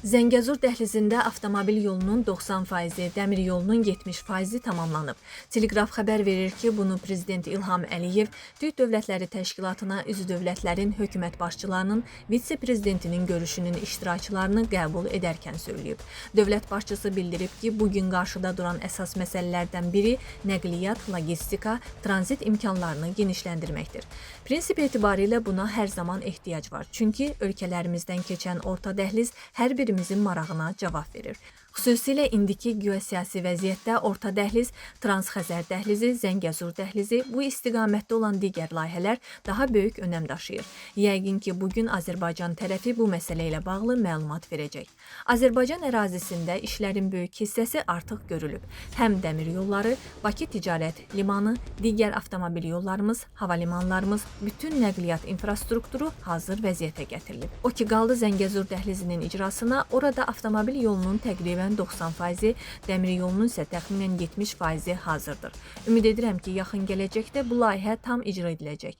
Zəngəzur dəhlizində avtomobil yolunun 90%, dəmir yolunun 70%-i tamamlanıb. Teleqraf xəbər verir ki, bunu Prezident İlham Əliyev Türk Dövlətləri Təşkilatına üzv dövlətlərin hökumət başçılarının, vitse-prezidentinin görüşünün iştirakçılarını qəbul edərkən söyləyib. Dövlət başçısı bildirib ki, bugün qarşıda duran əsas məsələlərdən biri nəqliyyat, logistika, tranzit imkanlarını genişləndirməkdir. Prinsip etibarilə buna hər zaman ehtiyac var. Çünki ölkələrimizdən keçən orta dəhliz hər birimizin marağına cavab verir. Xüsusilə indiki geosiyasi vəziyyətdə orta dəhliz, Transxəzər dəhlizi, Zəngəzur dəhlizi, bu istiqamətdə olan digər layihələr daha böyük önəm daşıyır. Yəqin ki, bugün Azərbaycan tərəfi bu məsələ ilə bağlı məlumat verəcək. Azərbaycan ərazisində işlərin böyük hissəsi artıq görülüb. Həm dəmir yolları, Bakı ticarət limanı, digər avtomobil yollarımız, hava limanlarımız, bütün nəqliyyat infrastrukturu hazır vəziyyətə gətirilib. O ki, qaldı Zəngəzur dəhlizinin icrasına, orada avtomobil yolunun təqribən 90%, dəmir yolunun isə təxminən 70%-i hazırdır. Ümid edirəm ki, yaxın gələcəkdə bu layihə tam icra ediləcək.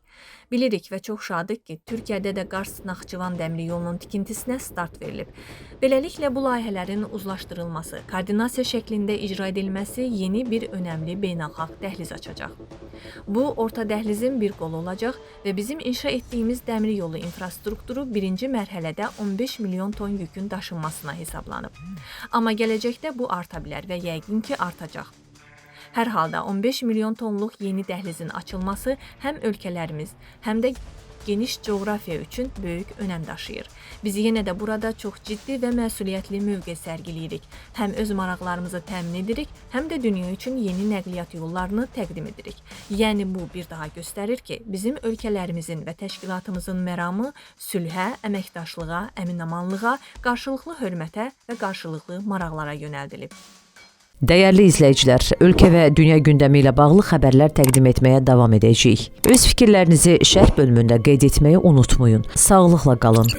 Bilirik və çox şadıq ki, Türkiyədə də Qars-Naxçıvan dəmir yolunun tikintisinə start verilib. Beləliklə, bu layihələrin uzlaşdırılması, koordinasiya şəklində icra edilməsi yeni bir önəmli beynəlxalq dəhliz açacaq. Bu, orta dəhlizin bir qolu olacaq və bizim inşa etdiyimiz dəmir yolu infrastrukturu birinci mərhələdə 15 milyon ton yükün daşınmasına hesablanıb. Amma gələcəkdə bu arta bilər və yəqin ki, artacaq. Hər halda 15 milyon tonluq yeni dəhlizin açılması həm ölkələrimiz, həm də geniş coğrafiya üçün böyük önəm daşıyır. Biz yenə də burada çox ciddi və məsuliyyətli mövqe sərgiləyirik. Həm öz maraqlarımızı təmin edirik, həm də dünya üçün yeni nəqliyyat yollarını təqdim edirik. Yəni bu bir daha göstərir ki, bizim ölkələrimizin və təşkilatımızın məramı sülhə, əməkdaşlığa, əminamanlığa, qarşılıqlı hörmətə və qarşılıqlı maraqlara yönəldilib. Dəyərli izləyicilər, ölkə və dünya gündəmi ilə bağlı xəbərlər təqdim etməyə davam edəcəyik. Öz fikirlərinizi şərh bölümündə qeyd etməyi unutmayın. Sağlıqla qalın.